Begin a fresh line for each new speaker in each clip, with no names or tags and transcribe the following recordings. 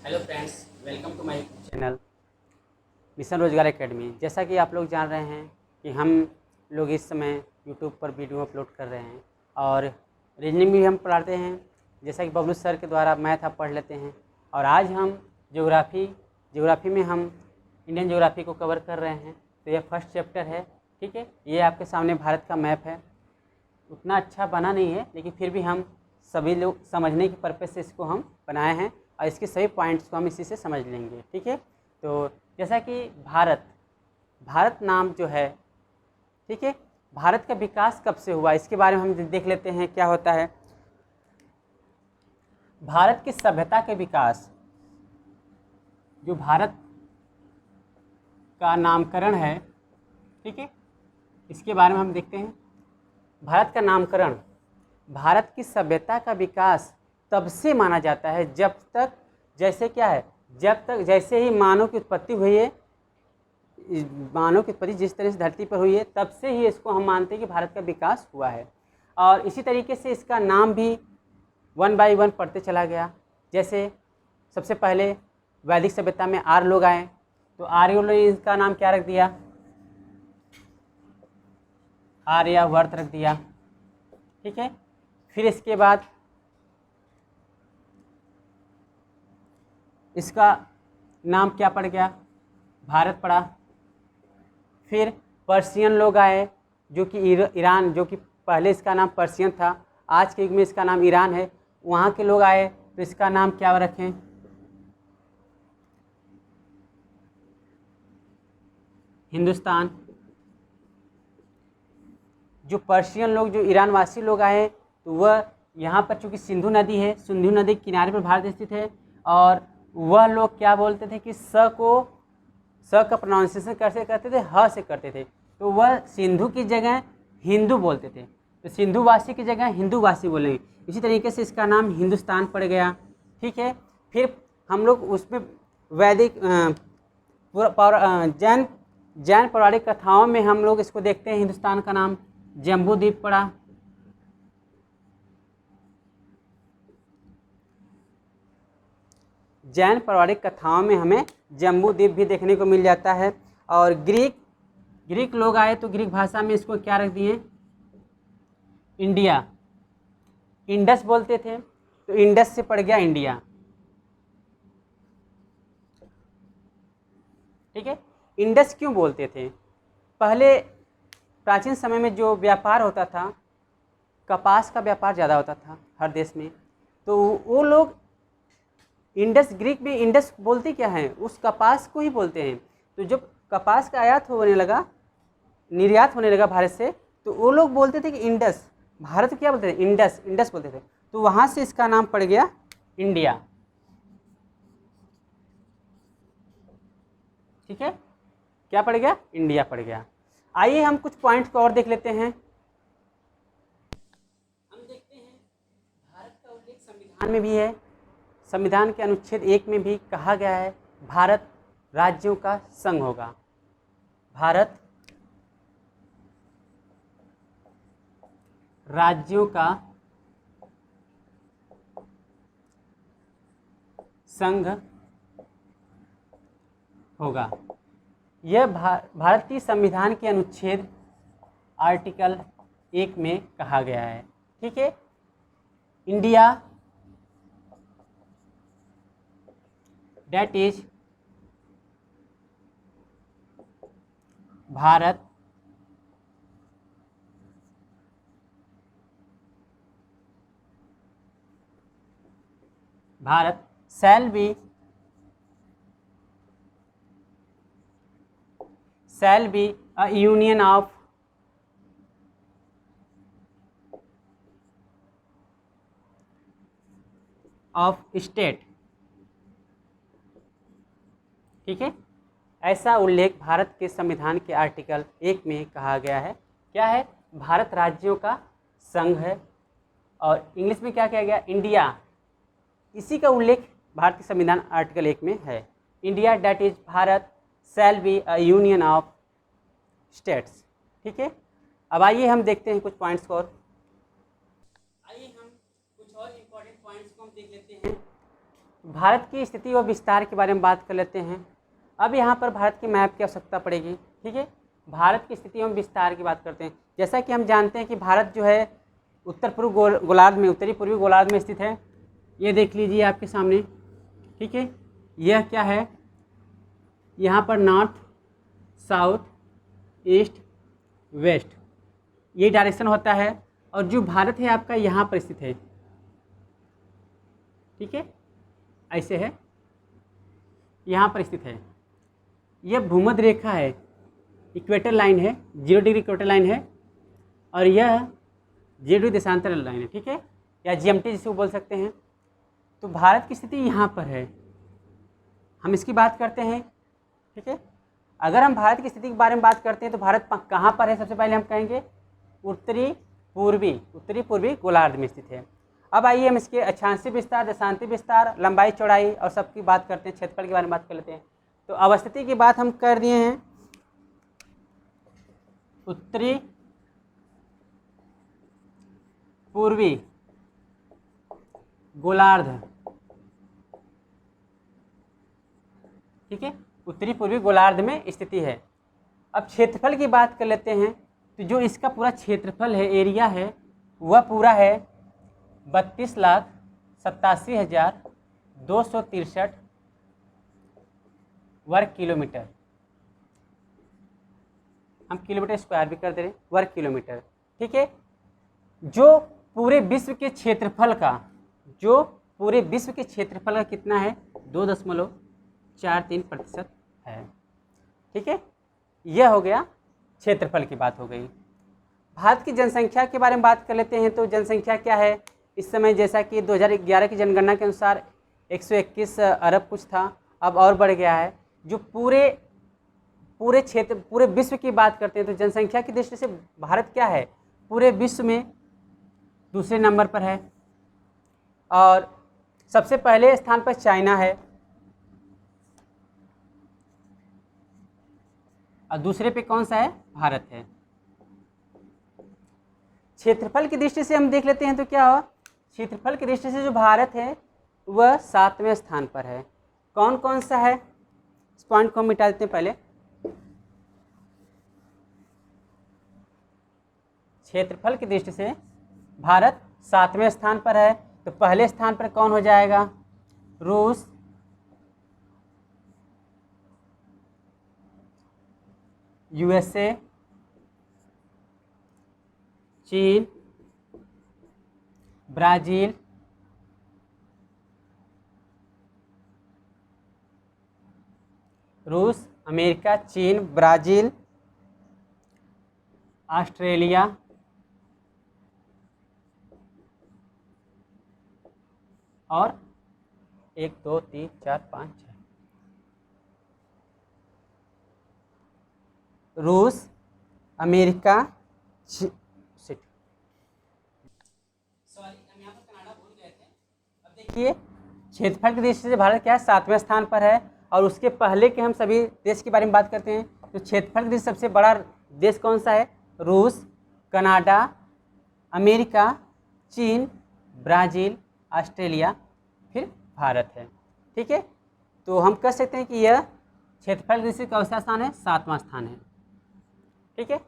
Hello friends, welcome to my channel mission Rozgar academy. जैसा कि आप लोग जान रहे हैं कि हम लोग इस समय यूट्यूब पर वीडियो अपलोड कर रहे हैं और रीजनिंग भी हम पढ़ाते हैं। जैसा कि बबलू सर के द्वारा मैथ आप पढ़ लेते हैं। और आज हम ज्योग्राफी में हम इंडियन ज्योग्राफी को कवर कर रहे हैं। तो यह फर्स्ट चैप्टर है, ठीक है। ये आपके सामने भारत का मैप है। उतना अच्छा बना नहीं है, लेकिन फिर भी हम सभी लोग समझने के पर्पज़ से इसको हम बनाए हैं और इसके सभी पॉइंट्स को हम इसी से समझ लेंगे, ठीक है। तो जैसा कि भारत नाम जो है, ठीक है, भारत का विकास कब से हुआ इसके बारे में हम देख लेते हैं क्या होता है। भारत की सभ्यता के विकास, जो भारत का नामकरण है, ठीक है, इसके बारे में हम देखते हैं। भारत का नामकरण, भारत की सभ्यता का विकास तब से माना जाता है जब तक, जैसे क्या है, जब तक जैसे ही मानव की उत्पत्ति हुई है, मानव की उत्पत्ति जिस तरह से धरती पर हुई है, तब से ही इसको हम मानते हैं कि भारत का विकास हुआ है। और इसी तरीके से इसका नाम भी वन बाय वन पढ़ते चला गया। जैसे सबसे पहले वैदिक सभ्यता में आर्य लोग आए, तो आर्यों ने इसका नाम क्या रख दिया, आर्यावर्त रख दिया, ठीक है। फिर इसके बाद इसका नाम क्या पड़ गया, भारत पड़ा। फिर पर्शियन लोग आए, जो कि ईरान, जो कि पहले इसका नाम पर्शियन था, आज के युग में इसका नाम ईरान है। वहाँ के लोग आए तो इसका नाम क्या रखें, हिंदुस्तान। जो पर्शियन लोग, जो ईरान वासी लोग आए, तो वह यहाँ पर चूँकि सिंधु नदी है, सिंधु नदी के किनारे पर भारत स्थित है, और वह लोग क्या बोलते थे कि स का प्रोनाउंसिएशन कैसे करते थे, ह से करते थे। तो वह सिंधु की जगह हिंदू बोलते थे, तो सिंधुवासी की जगह हिंदूवासी बोलेंगे। इसी तरीके से इसका नाम हिंदुस्तान पड़ गया, ठीक है। फिर हम लोग उसमें वैदिक जैन पौराणिक कथाओं में हम लोग इसको देखते हैं, हिंदुस्तान का नाम जम्बू द्वीप पड़ा। जैन पौराणिक कथाओं में हमें जम्बू द्वीप भी देखने को मिल जाता है। और ग्रीक लोग आए तो ग्रीक भाषा में इसको क्या रख दिए, इंडिया, इंडस बोलते थे, तो इंडस से पड़ गया इंडिया, ठीक है। इंडस क्यों बोलते थे, पहले प्राचीन समय में जो व्यापार होता था, कपास का व्यापार ज़्यादा होता था हर देश में, तो वो लोग इंडस, ग्रीक में इंडस बोलते क्या हैं, उस कपास को ही बोलते हैं। तो जब कपास का आयात होने लगा, निर्यात होने लगा भारत से, तो वो लोग बोलते थे कि इंडस, भारत क्या बोलते थे, इंडस, इंडस बोलते थे। तो वहाँ से इसका नाम पड़ गया इंडिया, ठीक है। क्या पड़ गया, इंडिया पड़ गया। आइए हम कुछ पॉइंट्स को और देख लेते हैं। हम देखते हैं भारत का उल्लेख संविधान में भी है। संविधान के अनुच्छेद 1 में भी कहा गया है, भारत राज्यों का संघ होगा। भारत राज्यों का संघ होगा। यह भारतीय संविधान के अनुच्छेद आर्टिकल 1 में कहा गया है, ठीक है। India that is Bharat shall be a union of state, ठीक है। ऐसा उल्लेख भारत के संविधान के आर्टिकल 1 में कहा गया है। क्या है, भारत राज्यों का संघ है, और इंग्लिश में क्या किया गया, इंडिया, इसी का उल्लेख भारत के संविधान आर्टिकल 1 में है। India that is Bharat shall be a union of states, ठीक है। अब आइए हम देखते हैं कुछ पॉइंट्स को और। आइए हम कुछ और इम्पोर्टेंट पॉइंट्स को हम देख लेते हैं। भारत की स्थिति और विस्तार के बारे में बात कर लेते हैं। अब यहाँ पर भारत की मैप की आवश्यकता पड़ेगी। ठीक है, भारत की स्थिति एवं विस्तार की बात करते हैं। जैसा कि हम जानते हैं कि भारत जो है उत्तर पूर्व गोलार्ध में, उत्तरी पूर्वी गोलार्ध में स्थित है। ये देख लीजिए आपके सामने। ठीक है, यह क्या है, यहाँ पर नॉर्थ, साउथ, ईस्ट, वेस्ट ये डायरेक्शन होता है। और जो भारत है आपका यहाँ पर स्थित है। ठीक है, ऐसे है, यहाँ पर स्थित है। यह भूमध्य रेखा है, इक्वेटर लाइन है, 0 डिग्री इक्वेटर लाइन है। और यह 0 डिग्री देशांतर लाइन है। ठीक है, या GMT जिसे बोल सकते हैं। तो भारत की स्थिति यहाँ पर है, हम इसकी बात करते हैं। ठीक है, अगर हम भारत की स्थिति के बारे में बात करते हैं तो भारत कहाँ पर है, सबसे पहले हम कहेंगे उत्तरी पूर्वी गोलार्ध में स्थित है। अब आइए हम इसके अक्षांशीय विस्तार, देशांतीय विस्तार, लंबाई चौड़ाई और सबकी बात करते हैं, क्षेत्रफल के बारे में बात कर लेते हैं। तो अवस्थिति की बात हम कर दिए हैं, उत्तरी पूर्वी गोलार्ध। ठीक है, उत्तरी पूर्वी गोलार्ध में स्थिति है। अब क्षेत्रफल की बात कर लेते हैं। तो जो इसका पूरा क्षेत्रफल है, एरिया है, वह पूरा है 32,87,263 वर्ग किलोमीटर। हम किलोमीटर स्क्वायर भी कर दे रहे हैं, वर्ग किलोमीटर। ठीक है, जो पूरे विश्व के क्षेत्रफल का, कितना है, 2.43% है। ठीक है, यह हो गया क्षेत्रफल की बात हो गई। भारत की जनसंख्या के बारे में बात कर लेते हैं। तो जनसंख्या क्या है इस समय, जैसा कि 2011 की जनगणना के अनुसार 121 अरब कुछ था, अब और बढ़ गया है। जो पूरे विश्व की बात करते हैं तो जनसंख्या की दृष्टि से भारत क्या है, पूरे विश्व में दूसरे नंबर पर है। और सबसे पहले स्थान पर चाइना है और दूसरे पे कौन सा है, भारत है। क्षेत्रफल की दृष्टि से हम देख लेते हैं तो क्या हुआ, क्षेत्रफल की दृष्टि से जो भारत है वह 7वें स्थान पर है। कौन कौन सा है, इस पॉइंट को हम मिटा देते हैं पहले। क्षेत्रफल की दृष्टि से भारत 7वें स्थान पर है। तो पहले स्थान पर कौन हो जाएगा, रूस, USA, चीन, ब्राज़ील, रूस, अमेरिका, चीन, ब्राज़ील, ऑस्ट्रेलिया, और 1 2 3 4 5 6 रूस, अमेरिका, हम यहाँ पर कनाडा भूल गए थे। अब देखिए क्षेत्रफल की दृष्टि से भारत क्या है, 7वें स्थान पर है। और उसके पहले के हम सभी देश के बारे में बात करते हैं। तो क्षेत्रफल की दृष्टि से सबसे बड़ा देश कौन सा है, रूस, कनाडा, अमेरिका, चीन, ब्राज़ील, ऑस्ट्रेलिया, फिर भारत है। ठीक है, तो हम कह सकते हैं कि यह क्षेत्रफल की दृष्टि से कौन सा स्थान है, 7वां स्थान है। ठीक है,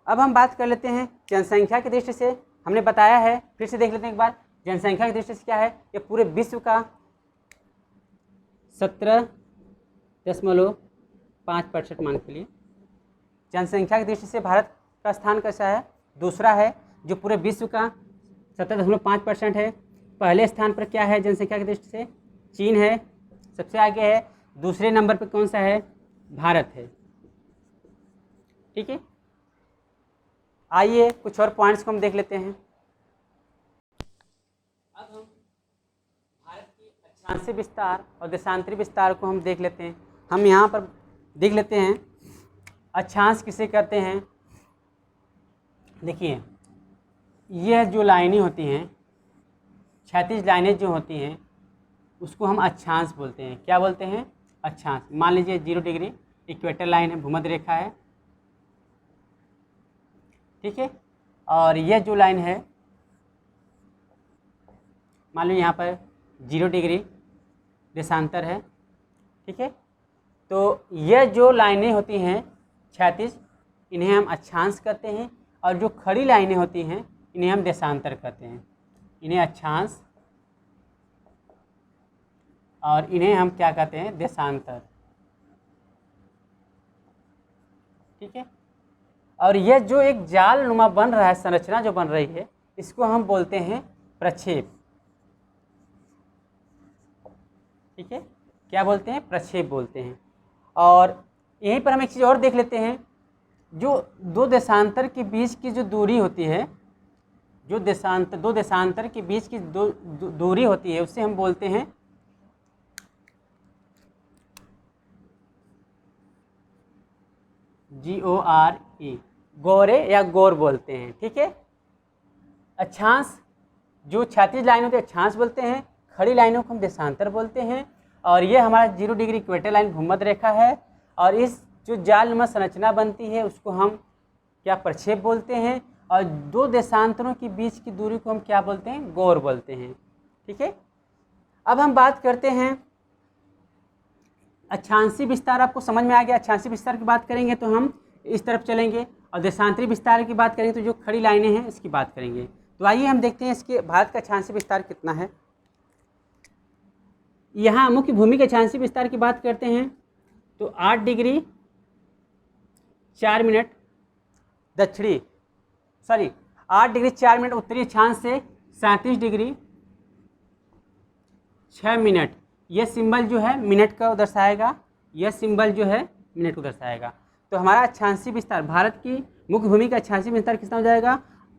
अब हम बात कर लेते हैं जनसंख्या की दृष्टि से। हमने बताया है, फिर से देख लेते हैं एक बार। जनसंख्या की दृष्टि से क्या है, ये पूरे विश्व का 17.5% मान के लिए जनसंख्या की दृष्टि से भारत का स्थान कैसा है, दूसरा है। जो पूरे विश्व का 17.5% है। पहले स्थान पर क्या है जनसंख्या की दृष्टि से, चीन है, सबसे आगे है। दूसरे नंबर पर कौन सा है, भारत है। ठीक है, आइए कुछ और पॉइंट्स को हम देख लेते हैं। अब हम भारत की अक्षांशीय विस्तार और देशांतरी विस्तार को हम देख लेते हैं। हम यहाँ पर देख लेते हैं अक्षांश किसे कहते हैं। देखिए यह जो लाइनें होती हैं, क्षैतिज लाइनें जो होती हैं, उसको हम अक्षांश बोलते हैं। क्या बोलते हैं, अक्षांश। मान लीजिए 0 डिग्री इक्वेटर लाइन है, भूमध्य रेखा है। ठीक है, और यह जो लाइन है, मान लो यहाँ पर 0 डिग्री देशांतर है। ठीक है, तो यह जो लाइनें होती हैं क्षैतिज, इन्हें हम अक्षांश कहते हैं, और जो खड़ी लाइनें होती हैं इन्हें हम देशांतर कहते हैं। इन्हें अक्षांश और इन्हें हम क्या कहते हैं, देशांतर। ठीक है, और यह जो एक जाल नुमा बन रहा है, संरचना जो बन रही है, इसको हम बोलते हैं प्रक्षेप। ठीक है, क्या बोलते हैं, प्रक्षेप बोलते हैं। और यहीं पर हम एक चीज़ और देख लेते हैं, जो दो देशांतर के बीच की जो दूरी होती है, जो दो देशांतर के बीच की दूरी होती है, उससे हम बोलते हैं GORE, गोरे या गोर बोलते हैं। ठीक है, अक्षांश, जो क्षैतिज लाइन होती है अक्षांश बोलते हैं, खड़ी लाइनों को हम देशांतर बोलते हैं। और ये हमारा 0 डिग्री इक्वेटर लाइन भूमध्य रेखा है, और इस जो जालनुमा संरचना बनती है उसको हम क्या, प्रक्षेप बोलते हैं। और दो देशांतरों के बीच की दूरी को हम क्या बोलते हैं, गौर बोलते हैं। ठीक है, अब हम बात करते हैं अक्षांशीय विस्तार। आपको समझ में आ गया। अक्षांशीय विस्तार की बात करेंगे तो हम इस तरफ चलेंगे, और देशांतरी विस्तार की बात करेंगे तो जो खड़ी लाइनें हैं इसकी बात करेंगे। तो आइए हम देखते हैं इसके भारत का अक्षांशीय विस्तार कितना है। यहाँ मुख्य भूमि के अक्षांशीय विस्तार की बात करते हैं तो 8 डिग्री 4 मिनट दक्षिणी, 8 डिग्री 4 मिनट उत्तरी अक्षांश से 37 डिग्री 6 मिनट। यह सिंबल जो है मिनट का दर्शाएगा, यह सिंबल जो है मिनट को दर्शाएगा। तो हमारा अक्षांशीय विस्तार, भारत की मुख्य भूमि का अक्षांशीय विस्तार कितना हो जाएगा,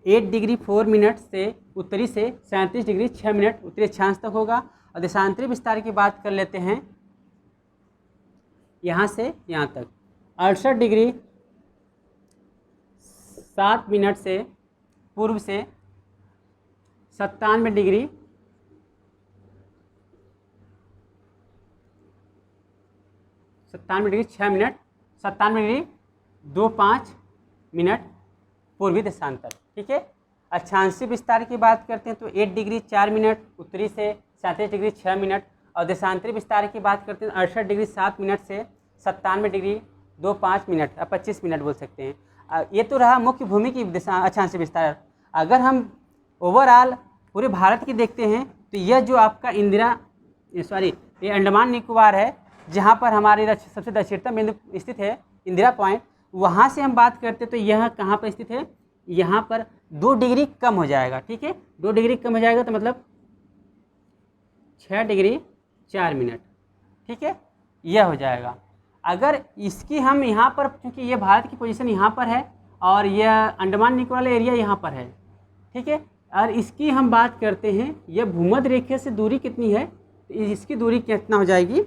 8 डिग्री 4 मिनट से उत्तरी से 37 डिग्री 6 मिनट उत्तरी अक्षांश तक होगा। और देशांतरी विस्तार की बात कर लेते हैं, यहाँ से यहाँ तक 68 डिग्री 7 मिनट से पूर्व से 97 डिग्री 6 मिनट, 97 डिग्री 25 मिनट पूर्वी देशांतर। ठीक है, अक्षांशीय विस्तार की बात करते हैं तो 8 डिग्री 4 मिनट उत्तरी से 37 डिग्री 6 मिनट। और देशांतरी विस्तार की बात करते हैं 68 डिग्री 7 मिनट से 97 डिग्री 25 मिनट, 25 मिनट बोल सकते हैं। ये तो रहा मुख्य भूमि की अक्षांशीय विस्तार। अगर हम ओवरऑल पूरे भारत की देखते हैं तो यह जो आपका ये अंडमान निकोबार है, जहाँ पर हमारी सबसे दक्षिणतम बिंदु स्थित है इंदिरा पॉइंट, वहाँ से हम बात करते तो यह कहाँ पर स्थित है, यहाँ पर 2 डिग्री कम हो जाएगा। ठीक है, 2 डिग्री कम हो जाएगा तो मतलब 6 डिग्री 4 मिनट। ठीक है, यह हो जाएगा। अगर इसकी हम यहाँ पर, क्योंकि ये भारत की पोजीशन यहाँ पर है और यह अंडमान निकोबार एरिया यहाँ पर है। ठीक है, और इसकी हम बात करते हैं, यह भूमध्य रेखा से दूरी कितनी है, तो इसकी दूरी कितना हो जाएगी,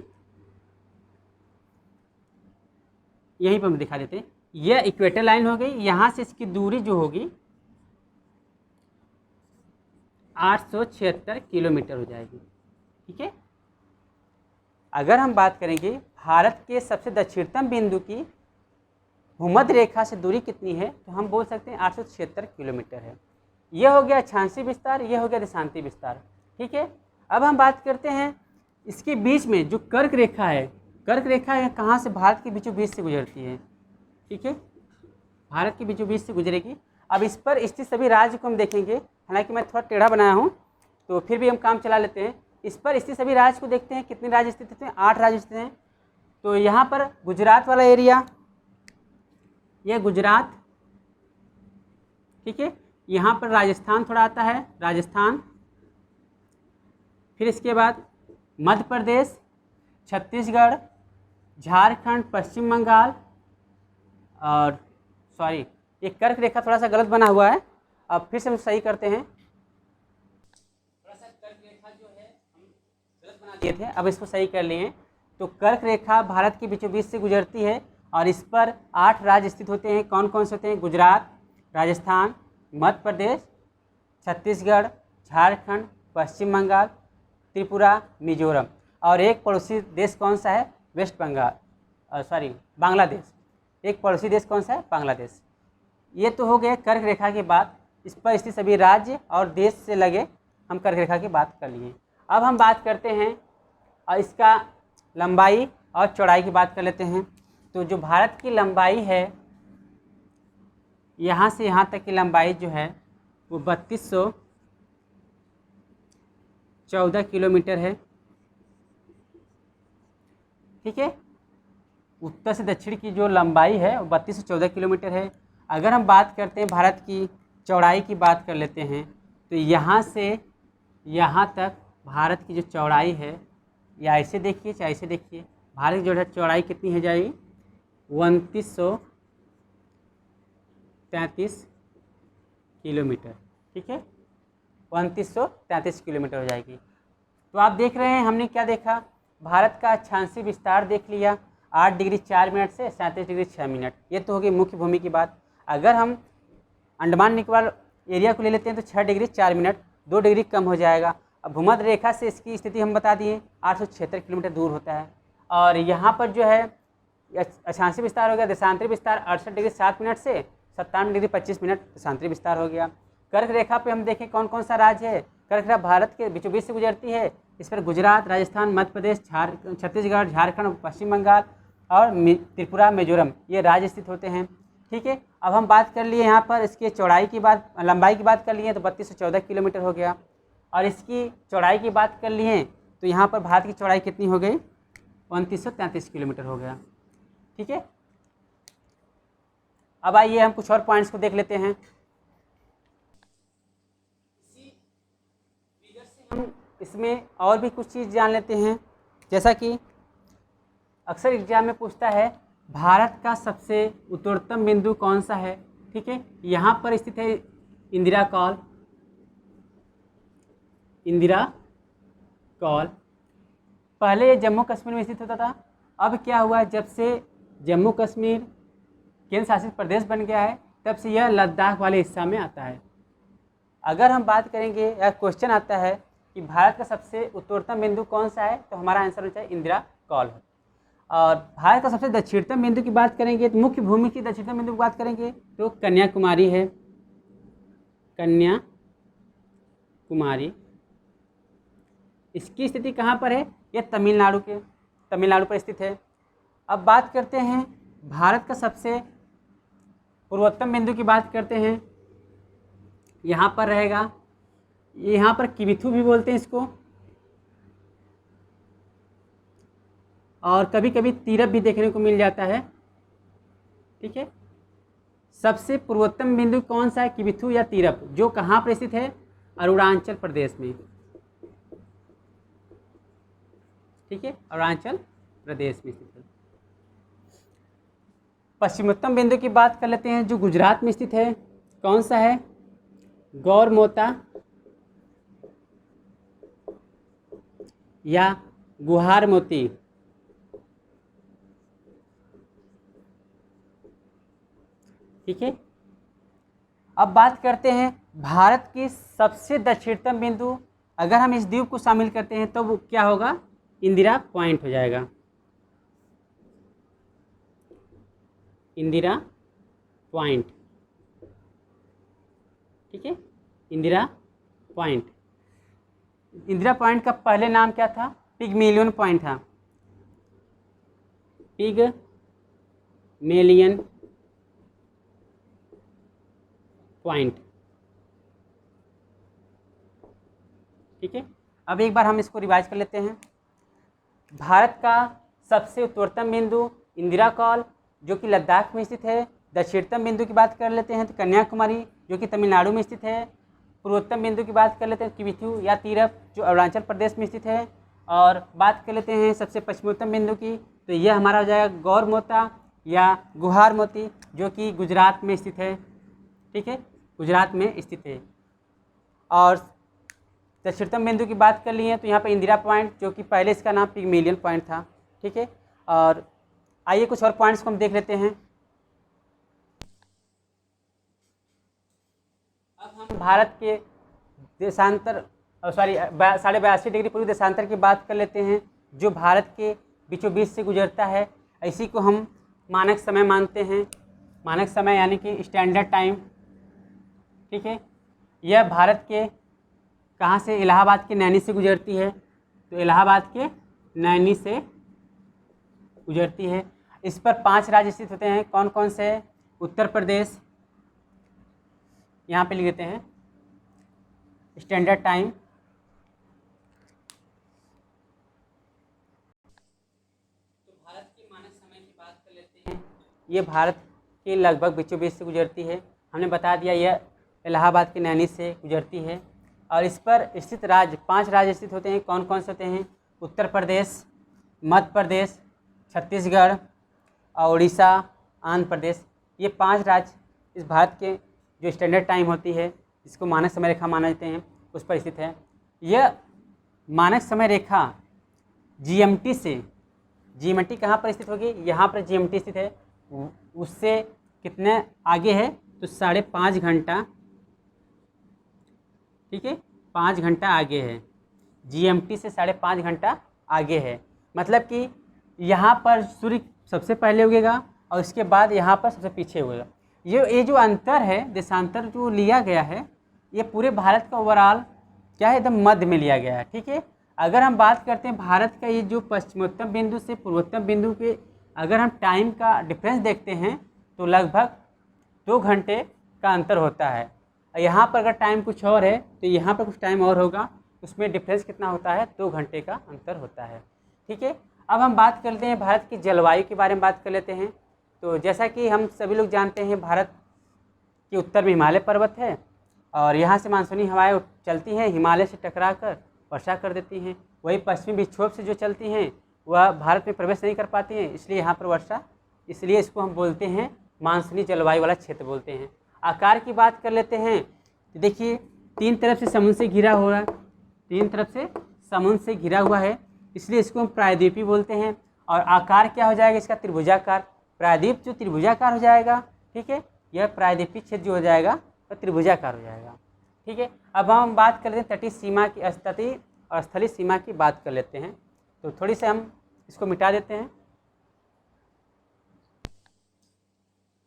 यहीं पर हम दिखा देते हैं। यह इक्वेटर लाइन हो गई, यहाँ से इसकी दूरी जो होगी 876 किलोमीटर हो जाएगी। ठीक है, अगर हम बात करेंगे भारत के सबसे दक्षिणतम बिंदु की भूमध्य रेखा से दूरी कितनी है, तो हम बोल सकते हैं 876 किलोमीटर है। यह हो गया अक्षांशीय विस्तार, यह हो गया देशांतीय विस्तार। ठीक है, अब हम बात करते हैं इसके बीच में जो कर्क रेखा है, कर्क रेखा है कहाँ से, भारत के बीचों बीच से गुजरती है। ठीक है, भारत के बीचों बीच से गुजरेगी। अब इस पर स्थित सभी राज्य को हम देखेंगे, हालांकि मैं थोड़ा टेढ़ा बनाया हूँ तो फिर भी हम काम चला लेते हैं। इस पर स्थित सभी राज्य को देखते हैं, कितने राज्य स्थित हैं, 8 राज्य स्थित हैं। तो यहाँ पर गुजरात वाला एरिया, यह गुजरात। ठीक है, यहाँ पर राजस्थान थोड़ा आता है, राजस्थान। फिर इसके बाद मध्य प्रदेश, छत्तीसगढ़, झारखंड, पश्चिम बंगाल, और एक कर्क रेखा थोड़ा सा गलत बना हुआ है, अब फिर से हम सही करते हैं। थोड़ा सा कर्क रेखा जो है हम गलत बना दिए थे, अब इसको सही कर लिए। तो कर्क रेखा भारत के बीचों बीच से गुजरती है और इस पर 8 राज्य स्थित होते हैं। कौन कौन से होते हैं, गुजरात, राजस्थान, मध्य प्रदेश, छत्तीसगढ़, झारखंड, पश्चिम बंगाल, त्रिपुरा, मिजोरम। और एक पड़ोसी देश कौन सा है, वेस्ट बंगाल, बांग्लादेश। एक पड़ोसी देश कौन सा है, बांग्लादेश। ये तो हो गए कर्क रेखा के बाद, इस पर स्थित सभी राज्य और देश से लगे हम कर्क रेखा की बात कर लिए। अब हम बात करते हैं और इसका लंबाई और चौड़ाई की बात कर लेते हैं। तो जो भारत की लंबाई है, यहाँ से यहाँ तक की लंबाई जो है वो 3214 किलोमीटर है। ठीक है, उत्तर से दक्षिण की जो लंबाई है वो 3214 किलोमीटर है। अगर हम बात करते हैं भारत की चौड़ाई की बात कर लेते हैं, तो यहाँ से यहाँ तक भारत की जो चौड़ाई है, या ऐसे देखिए चाहे ऐसे देखिए, भारत की जो है चौड़ाई कितनी हो जाएगी 2933 किलोमीटर। ठीक है, 2933 किलोमीटर हो जाएगी। तो आप देख रहे हैं हमने क्या देखा, भारत का अक्षांशीय विस्तार देख लिया 8 डिग्री 4 मिनट से 37 डिग्री 6 मिनट। ये तो होगी मुख्य भूमि की बात। अगर हम अंडमान निकोबार एरिया को ले लेते हैं तो 6 डिग्री 4 मिनट, 2 डिग्री कम हो जाएगा। अब भूमध्य रेखा से इसकी स्थिति हम बता दिए 876 किलोमीटर दूर होता है। और यहाँ पर जो है अक्षांशीय विस्तार हो गया, देशांतरी विस्तार 68 डिग्री 7 मिनट से 57 डिग्री 25 मिनट देशांतरी विस्तार हो गया। कर्क रेखा पे हम देखें कौन कौन सा राज्य है। कर्क रेखा भारत के बीचों बीच से गुजरती है। इस पर गुजरात, राजस्थान, मध्य प्रदेश, छत्तीसगढ़, झारखंड, पश्चिम बंगाल और त्रिपुरा, मिजोरम ये राज्य स्थित होते हैं। ठीक है, अब हम बात कर लिए यहाँ पर इसके चौड़ाई की बात, लंबाई की बात कर लिए तो 3214 किलोमीटर हो गया। और इसकी चौड़ाई की बात कर लिए तो यहाँ पर भारत की चौड़ाई कितनी हो गई 2933 किलोमीटर हो गया। ठीक है, अब आइए हम कुछ और पॉइंट्स को देख लेते हैं। हम इसमें और भी कुछ चीज़ जान लेते हैं, जैसा कि अक्सर एग्जाम में पूछता है भारत का सबसे उत्तरतम बिंदु कौन सा है। ठीक है, यहाँ पर स्थित है इंदिरा कॉल। इंदिरा कॉल पहले जम्मू कश्मीर में स्थित होता था। अब क्या हुआ, जब से जम्मू कश्मीर केंद्र शासित प्रदेश बन गया है तब से यह लद्दाख वाले हिस्सा में आता है। अगर हम बात करेंगे या क्वेश्चन आता है कि भारत का सबसे उत्तरतम बिंदु कौन सा है, तो हमारा आंसर हो चाहिए इंदिरा कॉल है। और भारत का सबसे दक्षिणतम बिंदु की बात करेंगे तो मुख्य भूमि की दक्षिणतम बिंदु की बात करेंगे तो कन्याकुमारी है। कन्याकुमारी इसकी स्थिति कहाँ पर है, यह तमिलनाडु पर स्थित है। अब बात करते हैं भारत का सबसे पूर्वोत्तम बिंदु की बात करते हैं, यहाँ पर रहेगा, यहाँ पर किबिथु भी बोलते हैं इसको, और कभी कभी तीरथ भी देखने को मिल जाता है। ठीक है, सबसे पूर्वोत्तम बिंदु कौन सा है, किबिथु या तीरथ, जो कहाँ पर स्थित है, अरुणाचल प्रदेश में। ठीक है, अरुणाचल प्रदेश में स्थित है। पश्चिमोत्तम बिंदु की बात कर लेते हैं, जो गुजरात में स्थित है, कौन सा है, गौरमोता या गुहारमोती। ठीक है, अब बात करते हैं भारत की सबसे दक्षिणतम बिंदु। अगर हम इस द्वीप को शामिल करते हैं तो वो क्या होगा, इंदिरा पॉइंट हो जाएगा। इंदिरा पॉइंट। ठीक है, इंदिरा पॉइंट। इंदिरा पॉइंट का पहले नाम क्या था, पिगमेलियन पॉइंट था। Pygmalion point. ठीक है, अब एक बार हम इसको रिवाइज कर लेते हैं। भारत का सबसे उत्तरतम बिंदु इंदिरा कॉल जो कि लद्दाख में स्थित है। दक्षिणतम बिंदु की बात कर लेते हैं तो कन्याकुमारी जो कि तमिलनाडु में स्थित है। पूर्वोत्तम बिंदु की बात कर लेते हैं किबिथु या तीरथ जो अरुणाचल प्रदेश में स्थित है। और बात कर लेते हैं सबसे पश्चिमोत्तम बिंदु की, तो यह हमारा हो जाएगा गौरमोता या गुहारमोती जो कि गुजरात में स्थित है। ठीक है, गुजरात में स्थित है। और दक्षिणतम बिंदु की बात कर लिए तो यहाँ पर इंदिरा पॉइंट जो कि पहले इसका नाम पिगमेलियन पॉइंट था। ठीक है, और आइए कुछ और पॉइंट्स को हम देख लेते हैं। अब हम भारत के देशांतर 82.5 डिग्री पूर्वी देशांतर की बात कर लेते हैं जो भारत के बीचों बीच से गुजरता है। इसी को हम मानक समय मानते हैं। मानक समय यानी कि स्टैंडर्ड टाइम। ठीक है, यह भारत के कहाँ से, इलाहाबाद के नैनी से गुजरती है। तो इलाहाबाद के नैनी से गुजरती है। इस पर 5 राज्य स्थित होते हैं। कौन कौन से? उत्तर प्रदेश, यहाँ पे लिख देते हैं स्टैंडर्ड टाइम, तो भारत के मानक समय की बात कर लेते हैं। ये भारत के लगभग बीचों बीच से गुजरती है। हमने बता दिया यह इलाहाबाद के नैनी से गुजरती है। और इस पर स्थित राज्य 5 राज्य स्थित होते हैं। कौन कौन से होते हैं? उत्तर प्रदेश, मध्य प्रदेश, छत्तीसगढ़ और उड़ीसा, आंध्र प्रदेश। ये 5 राज्य इस भारत के जो स्टैंडर्ड टाइम होती है, जिसको मानक समय रेखा माना जाते हैं, उस पर स्थित है। यह मानक समय रेखा जीएमटी से, जीएमटी कहाँ पर स्थित होगी? यहाँ पर जीएमटी स्थित है। उससे कितने आगे है? तो 5.5 घंटा, ठीक है, 5 घंटा आगे है। जीएमटी से 5.5 घंटा आगे है। मतलब कि यहाँ पर सूर्य सबसे पहले उगेगा और उसके बाद यहाँ पर सबसे पीछे उगेगा। ये जो अंतर है, देशांतर जो लिया गया है, ये पूरे भारत का ओवरऑल क्या है, एकदम मध्य में लिया गया है। ठीक है। अगर हम बात करते हैं भारत का ये जो पश्चिमोत्तर बिंदु से पूर्वोत्तर बिंदु के अगर हम टाइम का डिफरेंस देखते हैं तो लगभग 2 घंटे का अंतर होता है। यहाँ पर अगर टाइम कुछ और है तो यहाँ पर कुछ टाइम और होगा, उसमें डिफरेंस कितना होता है? 2 घंटे का अंतर होता है। ठीक है। अब हम बात करते हैं भारत की जलवायु के बारे में बात कर लेते हैं। तो जैसा कि हम सभी लोग जानते हैं, भारत के उत्तर में हिमालय पर्वत है और यहाँ से मानसूनी हवाएं चलती हैं, हिमालय से टकरा कर वर्षा कर देती हैं। वही पश्चिमी विक्षोभ से जो चलती हैं वह भारत में प्रवेश नहीं कर पाती हैं, इसलिए यहाँ पर वर्षा, इसलिए इसको हम बोलते हैं मानसूनी जलवायु वाला क्षेत्र बोलते हैं। आकार की बात कर लेते हैं तो देखिए 3 तरफ से समुद्र से घिरा हुआ है, 3 तरफ से समुद्र से घिरा हुआ है, इसलिए इसको हम प्रायद्वीपीय बोलते हैं। और आकार क्या हो जाएगा इसका? त्रिभुजाकार। प्रायद्वीप जो त्रिभुजाकार हो जाएगा, ठीक है, यह प्रायद्वीपीय क्षेत्र जो हो जाएगा वह त्रिभुजाकार हो जाएगा। ठीक है। अब हम बात कर लेते हैं तटीय सीमा की, तटीय और स्थलीय सीमा की बात कर लेते हैं। तो थोड़ी से हम इसको मिटा देते हैं।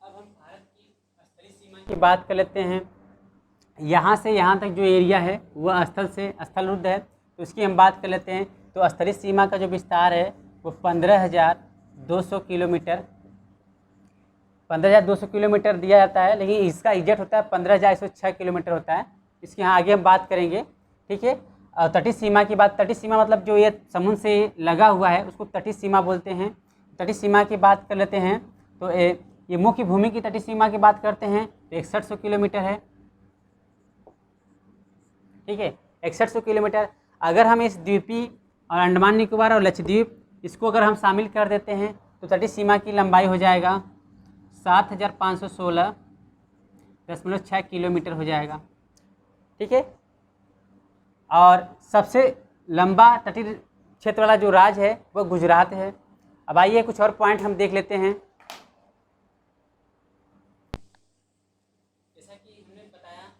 अब हम भारत की स्थलीय सीमा की बात कर लेते हैं। यहाँ से यहाँ तक जो एरिया है वह स्थल से स्थलरुद्ध है, तो इसकी हम बात कर लेते हैं। तो स्थलीय सीमा का जो विस्तार है वो 15,200 किलोमीटर, 15,200 किलोमीटर दिया जाता है, लेकिन इसका एग्जैक्ट होता है 15,106 किलोमीटर होता है। इसके यहाँ आगे हम बात करेंगे। ठीक है। और तटीय सीमा की बात, तटीय सीमा मतलब जो ये समुद्र से लगा हुआ है उसको तटीय सीमा बोलते हैं। तटीय सीमा की बात कर लेते हैं तो ये मुख्य भूमि की तटीय सीमा की बात करते हैं तो 6100 किलोमीटर है। ठीक है, 6100 किलोमीटर। अगर हम इस द्वीपीय और अंडमान निकोबार और लक्षद्वीप इसको अगर हम शामिल कर देते हैं तो तटीय सीमा की लंबाई हो जाएगा 7,516.6 किलोमीटर हो जाएगा। ठीक है। और सबसे लंबा तटीय क्षेत्र वाला जो राज्य है वह गुजरात है। अब आइए कुछ और पॉइंट हम देख लेते हैं। जैसा कि हमने बताया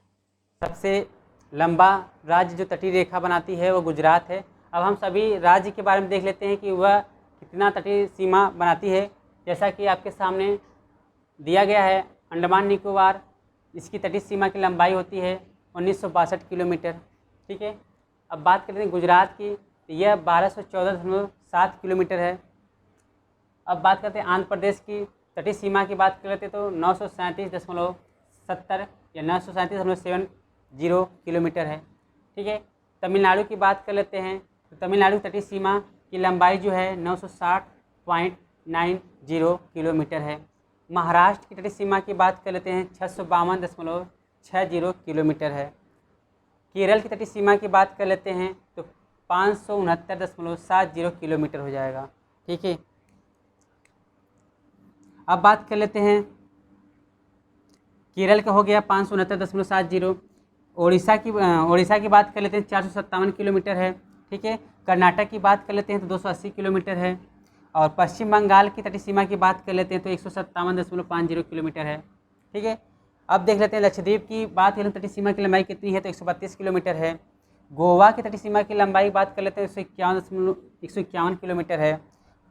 सबसे लंबा राज्य जो तटीय रेखा बनाती है वो गुजरात है। अब हम सभी राज्य के बारे में देख लेते हैं कि वह कितना तटीय सीमा बनाती है। जैसा कि आपके सामने दिया गया है, अंडमान निकोबार, इसकी तटीय सीमा की लंबाई होती है 1962 किलोमीटर। ठीक है। अब बात करते हैं गुजरात की, तो यह 1214.7 किलोमीटर है। अब बात करते हैं आंध्र प्रदेश की तटीय सीमा की बात कर लेते हैं तो 937.70 या 937.70 किलोमीटर है। ठीक है। तमिलनाडु की बात कर लेते हैं तो तमिलनाडु की तटीय सीमा की लंबाई जो है 960.90 किलोमीटर है। महाराष्ट्र की तटीय सीमा की बात कर लेते हैं 652.60 किलोमीटर है। केरल की तटीय सीमा की बात कर लेते हैं तो 569.70 किलोमीटर हो जाएगा। ठीक है। अब बात कर लेते हैं, केरल का हो गया 569.70। उड़ीसा की बात कर लेते हैं 457 किलोमीटर है। ठीक है। कर्नाटक की बात कर लेते हैं तो 280 किलोमीटर है। और पश्चिम बंगाल की तटीय सीमा की बात कर लेते हैं तो 157.50 किलोमीटर है। ठीक है। अब देख लेते हैं लक्षद्वीप की बात करें तटीय सीमा की लंबाई कितनी है तो 132 किलोमीटर है। गोवा की तटीय सीमा की लंबाई बात कर लेते हैं 151 किलोमीटर है।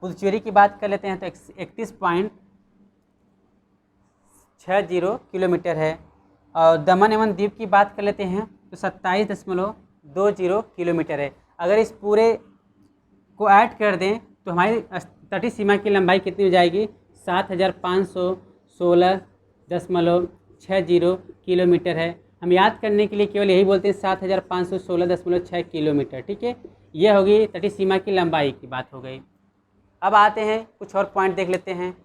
पुदुचेरी की बात कर लेते हैं तो 31.60 किलोमीटर है। और दमन एवं द्वीप की बात कर लेते हैं तो 27.20 किलोमीटर है। अगर इस पूरे को ऐड कर दें तो हमारी तटीय सीमा की लंबाई कितनी हो जाएगी? 7516.60 किलोमीटर है। हम याद करने के लिए केवल यही बोलते हैं 7516.6 किलोमीटर। ठीक है, यह होगी तटीय सीमा की लंबाई की बात हो गई। अब आते हैं कुछ और पॉइंट देख लेते हैं।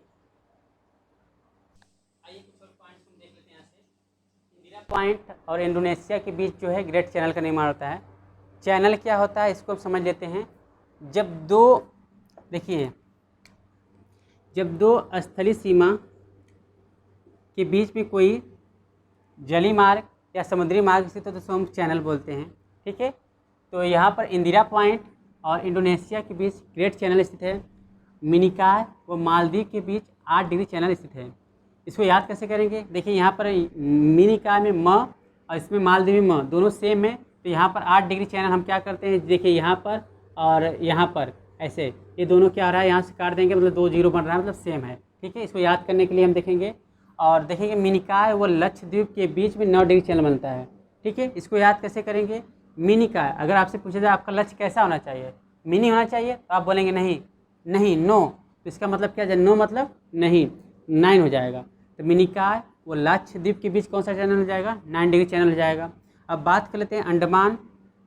आइए कुछ और पॉइंट हम देख लेते हैं यहाँ से। इंदिरा पॉइंट और इंडोनेशिया के बीच जो है ग्रेट चैनल का निर्माण होता है। चैनल क्या होता है इसको हम समझ लेते हैं। जब दो स्थलीय सीमा के बीच में कोई जली मार्ग या समुद्री मार्ग स्थित हो तो हम चैनल बोलते हैं। ठीक है, तो यहाँ पर इंदिरा पॉइंट और इंडोनेशिया के बीच ग्रेट चैनल स्थित है। मिनिकॉय व मालदीव के बीच 8 डिग्री चैनल स्थित है। इसको याद कैसे करेंगे? देखिए यहाँ पर मिनिकॉय में म और इसमें मालदीव में म दोनों सेम है, तो यहाँ पर 8 डिग्री चैनल हम क्या करते हैं, देखिए यहाँ पर और यहाँ पर ऐसे ये दोनों क्या आ रहा है, यहाँ से काट देंगे मतलब 2 जीरो बन रहा है, मतलब सेम है। ठीक है, इसको याद करने के लिए हम देखेंगे और देखेंगे मिनिकॉय व लक्षद्वीप के बीच में 9 डिग्री चैनल बनता है। ठीक है, इसको याद कैसे करेंगे? मिनिकॉय अगर आपसे पूछा जाए आपका लक्ष्य कैसा होना चाहिए, मिनी होना चाहिए, तो आप बोलेंगे नहीं नो, तो इसका मतलब क्या है? नो मतलब नहीं, 9 हो जाएगा। तो मिनिकॉय व लक्षद्वीप के बीच कौन सा चैनल हो जाएगा? 9 डिग्री चैनल हो जाएगा। अब बात कर लेते हैं अंडमान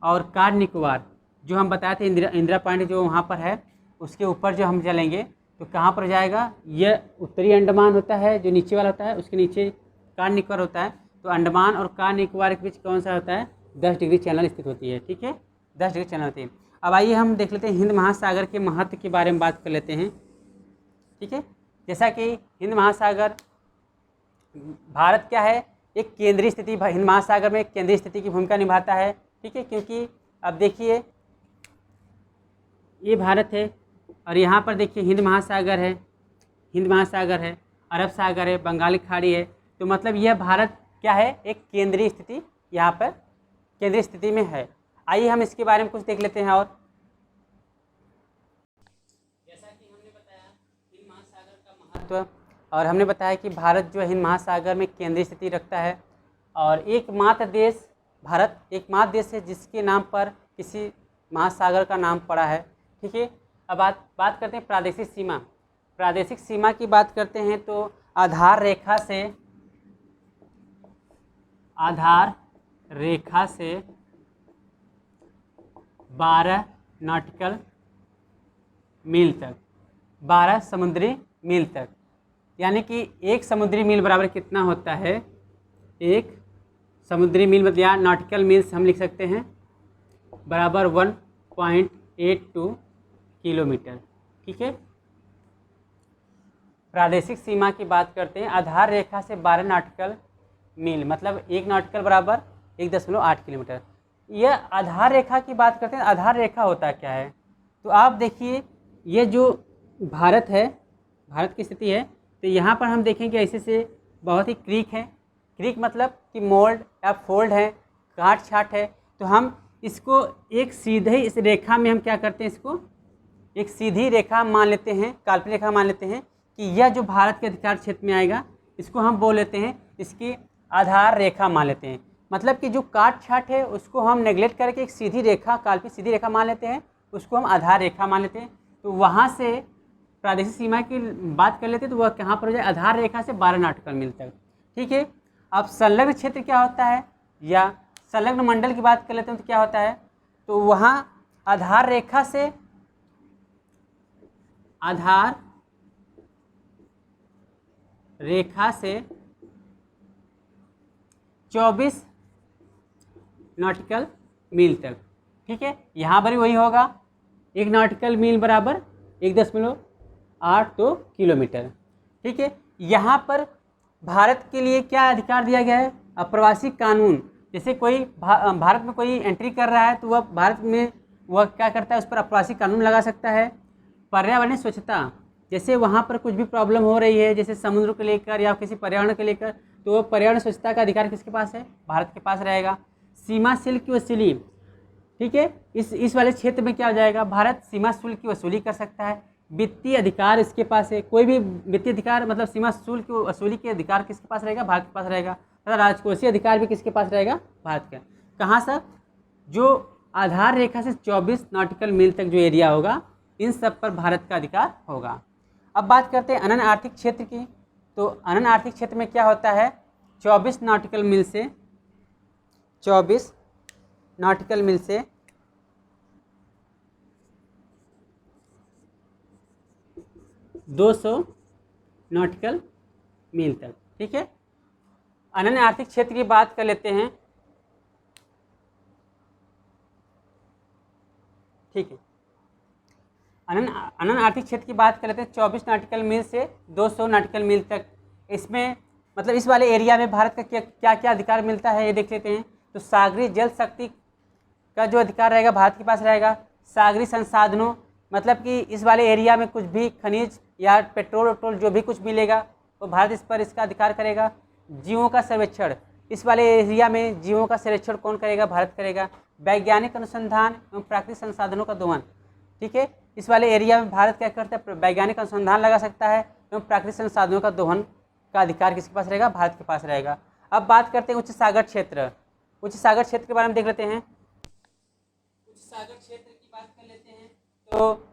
और कार निकोबार, जो हम बताए थे इंदिरा पॉइंट जो वहाँ पर है, उसके ऊपर जो हम चलेंगे तो कहाँ पर जाएगा? यह उत्तरी अंडमान होता है जो नीचे वाला होता है, उसके नीचे कार निकोबार होता है। तो अंडमान और कार निकोबार के बीच कौन सा होता है? 10 डिग्री चैनल स्थित होती है। ठीक है, 10 डिग्री चैनल होती है। अब आइए हम देख लेते हैं हिंद महासागर के महत्व के बारे में बात कर लेते हैं। ठीक है, जैसा कि हिंद महासागर भारत क्या है, एक केंद्रीय स्थिति, हिंद महासागर में एक केंद्रीय स्थिति की भूमिका निभाता है। ठीक है, क्योंकि अब देखिए ये भारत है और यहाँ पर देखिए हिंद महासागर है, अरब सागर है, बंगाल की खाड़ी है, तो मतलब यह भारत क्या है, एक केंद्रीय स्थिति, यहाँ पर केंद्रीय स्थिति में है। आइए हम इसके बारे में कुछ देख लेते हैं। और जैसा कि हमने बताया हिंद महासागर का महत्व, और हमने बताया कि भारत जो है हिंद महासागर में केंद्रीय स्थिति रखता है और एकमात्र देश, भारत एकमात्र देश है जिसके नाम पर किसी महासागर का नाम पड़ा है। ठीक है, अब बात करते हैं प्रादेशिक सीमा। प्रादेशिक सीमा की बात करते हैं तो आधार रेखा से 12 नॉटिकल मील तक, 12 समुद्री मील तक, यानी कि एक समुद्री मील बराबर कितना होता है? एक समुद्री मील मतलब या नॉटिकल मील्स हम लिख सकते हैं बराबर 1.82 किलोमीटर। ठीक है, प्रादेशिक सीमा की बात करते हैं। आधार रेखा से 12 नॉटिकल मील मतलब 1 नॉटिकल बराबर 1.8 किलोमीटर। यह आधार रेखा की बात करते हैं। आधार रेखा होता क्या है? तो आप देखिए ये जो भारत है, भारत की स्थिति है, तो यहाँ पर हम देखेंगे ऐसे से बहुत ही क्रीक है। क्रीक मतलब कि मोल्ड या फोल्ड है, काट छाट है, तो हम इसको एक सीधे इस रेखा में हम क्या करते हैं, इसको एक सीधी रेखा मान लेते हैं, काल्पनिक रेखा मान लेते हैं कि यह जो भारत के अधिकार क्षेत्र में आएगा इसको हम बोल लेते हैं, इसकी आधार रेखा मान लेते हैं। मतलब कि जो काट छाट है उसको हम नेगलेक्ट करके एक सीधी रेखा, काल्पनिक सीधी रेखा मान लेते हैं, उसको हम आधार रेखा मान लेते हैं। तो वहाँ से प्रादेशिक सीमा की बात कर लेते हैं तो वह कहाँ पर हो जाए? आधार रेखा से 12 नॉटिकल मील तक। ठीक है, अब संलग्न क्षेत्र क्या होता है या संलग्न मंडल की बात कर लेते हैं तो क्या होता है? तो वहाँ आधार रेखा से 24 नॉटिकल मील तक। ठीक है, यहाँ पर वही होगा, 1 नॉटिकल मील बराबर 1.82 किलोमीटर। ठीक है, यहाँ पर भारत के लिए क्या अधिकार दिया गया है? अप्रवासी कानून। जैसे कोई भारत में कोई एंट्री कर रहा है तो वह भारत में वह क्या करता है, उस पर अप्रवासी कानून लगा सकता है। पर्यावरण स्वच्छता, जैसे वहाँ पर कुछ भी प्रॉब्लम हो रही है जैसे समुद्र को लेकर या किसी पर्यावरण को लेकर, तो वो पर्यावरण स्वच्छता का अधिकार किसके पास है? भारत के पास रहेगा। सीमा शुल्क की वसूली, ठीक है, इस वाले क्षेत्र में क्या हो जाएगा? भारत सीमा शुल्क की वसूली कर सकता है। वित्तीय अधिकार इसके पास है, कोई भी वित्तीय अधिकार मतलब सीमा शुल्क की वसूली के अधिकार किसके पास रहेगा? भारत के पास रहेगा। तथा राजकोषीय अधिकार भी किसके पास रहेगा? भारत का। कहाँ सर? जो आधार रेखा से 24 नॉटिकल मील तक जो एरिया होगा इन सब पर भारत का अधिकार होगा। अब बात करते हैं अनन्य आर्थिक क्षेत्र की। तो अनन्य आर्थिक क्षेत्र में क्या होता है, 24 नॉटिकल मील से 24 नॉटिकल मील से 200 नॉटिकल मील तक। ठीक है, अनन्य आर्थिक क्षेत्र की बात कर लेते हैं। ठीक है, अनन्य आर्थिक क्षेत्र की बात कर लेते हैं 24 नॉटिकल मील से 200 नॉटिकल मील तक। इसमें मतलब इस वाले एरिया में भारत का क्या क्या अधिकार मिलता है ये देख लेते हैं। तो सागरीय जल शक्ति का जो अधिकार रहेगा भारत के पास रहेगा। सागरीय संसाधनों मतलब कि इस वाले एरिया में कुछ भी खनिज या पेट्रोल वेट्रोल जो भी कुछ मिलेगा तो भारत इस पर इसका अधिकार करेगा। जीवों का सर्वेक्षण, इस वाले एरिया में जीवों का सर्वेक्षण कौन करेगा, भारत करेगा। वैज्ञानिक अनुसंधान एवं प्राकृतिक संसाधनों का दोहन। ठीक है, इस वाले एरिया में भारत क्या करता है, वैज्ञानिक अनुसंधान लगा सकता है एवं प्राकृतिक संसाधनों का दोहन का अधिकार किसके पास रहेगा, भारत के पास रहेगा। अब बात करते हैं उच्च सागर क्षेत्र। उच्च सागर क्षेत्र के बारे में देख लेते हैं। उच्च सागर क्षेत्र की बात कर लेते हैं। तो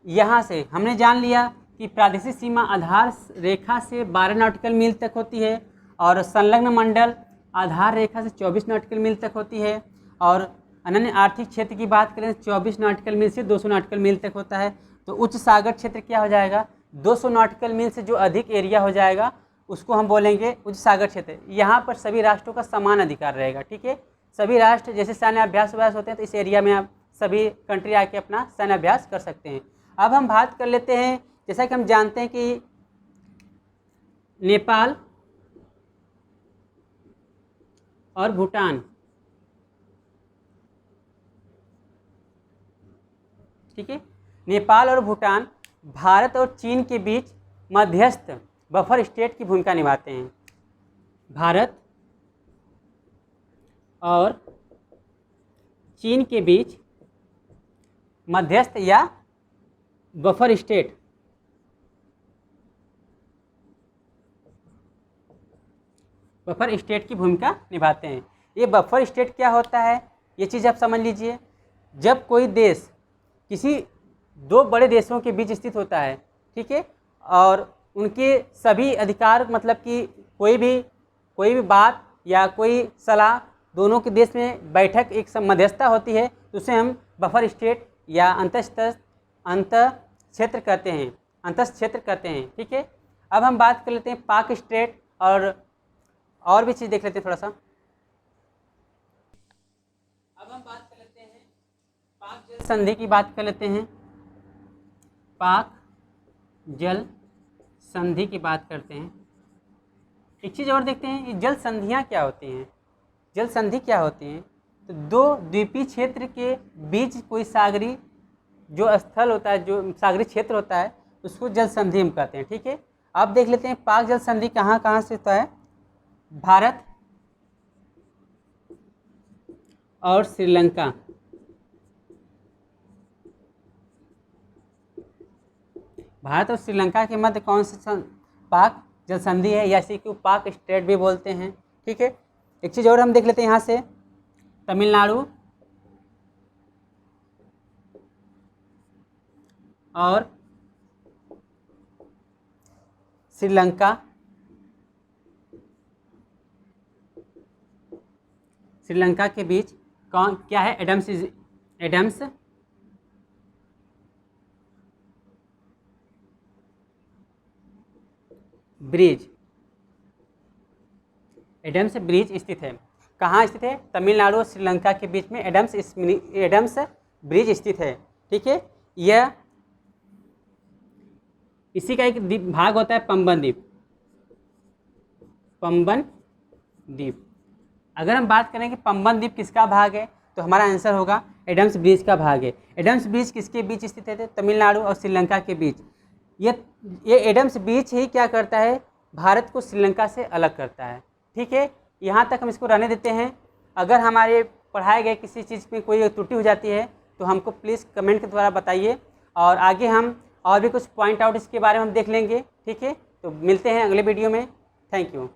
यहाँ से हमने जान लिया कि प्रादेशिक सीमा आधार रेखा से 12 नॉटिकल मील तक होती है और संलग्न मंडल आधार रेखा से 24 नॉटिकल मील तक होती है। और अनन्य आर्थिक क्षेत्र की बात करें 24 नॉटिकल मील से 200 नॉटिकल मील तक होता है। तो उच्च सागर क्षेत्र क्या हो जाएगा, 200 नॉटिकल मील से जो अधिक एरिया हो जाएगा उसको हम बोलेंगे उच्च सागर क्षेत्र। यहाँ पर सभी राष्ट्रों का समान अधिकार रहेगा। ठीक है, सभी राष्ट्र जैसे सैन्य अभ्यास होते हैं तो इस एरिया में आप सभी कंट्री आके अपना सैन्य अभ्यास कर सकते हैं। अब हम बात कर लेते हैं, जैसा कि हम जानते हैं कि नेपाल और भूटान, ठीक है, नेपाल और भूटान भारत और चीन के बीच मध्यस्थ बफर स्टेट की भूमिका निभाते हैं। भारत और चीन के बीच मध्यस्थ या बफर स्टेट की भूमिका निभाते हैं। ये बफर स्टेट क्या होता है, ये चीज़ आप समझ लीजिए। जब कोई देश किसी दो बड़े देशों के बीच स्थित होता है, ठीक है, और उनके सभी अधिकार मतलब कि कोई भी बात या कोई सलाह दोनों के देश में बैठक एक मध्यस्थता होती है, तो उसे हम बफर स्टेट या अंत क्षेत्र कहते हैं। ठीक है, अब हम बात कर लेते हैं पाक स्टेट और भी चीज़ देख लेते हैं थोड़ा सा। अब हम बात कर लेते हैं पाक जल संधि की बात कर लेते हैं। पाक जल संधि की बात करते हैं। एक चीज़ और देखते हैं, ये जल संधियाँ क्या होती हैं। जल संधि क्या होती हैं, तो दो द्वीपीय क्षेत्र के बीच कोई सागरी जो स्थल होता है, जो सागरी क्षेत्र होता है, उसको जल संधि हम कहते हैं। ठीक है, अब देख लेते हैं पाक जल संधि कहाँ कहाँ से होता है। भारत और श्रीलंका, भारत और श्रीलंका के मध्य कौन सा पाक जल संधि है, या इसी को पाक स्टेट भी बोलते हैं। ठीक है, एक चीज़ और हम देख लेते हैं यहाँ से, तमिलनाडु और श्रीलंका के बीच कौन क्या है, एडम्स ब्रिज स्थित है। कहाँ स्थित है, तमिलनाडु और श्रीलंका के बीच में एडम्स ब्रिज स्थित है। ठीक है, यह इसी का एक भाग होता है पंबन द्वीप। अगर हम बात करें कि पंबन द्वीप किसका भाग है, तो हमारा आंसर होगा एडम्स ब्रिज का भाग है। एडम्स ब्रिज किसके बीच स्थित है, तमिलनाडु और श्रीलंका के बीच। ये एडम्स ब्रिज ही क्या करता है, भारत को श्रीलंका से अलग करता है। ठीक है, यहाँ तक हम इसको रहने देते हैं। अगर हमारे पढ़ाए गए किसी चीज़ में कोई त्रुटि हो जाती है तो हमको प्लीज़ कमेंट के द्वारा बताइए, और आगे हम और भी कुछ पॉइंट आउट इसके बारे में हम देख लेंगे। ठीक है, तो मिलते हैं अगले वीडियो में। Thank you.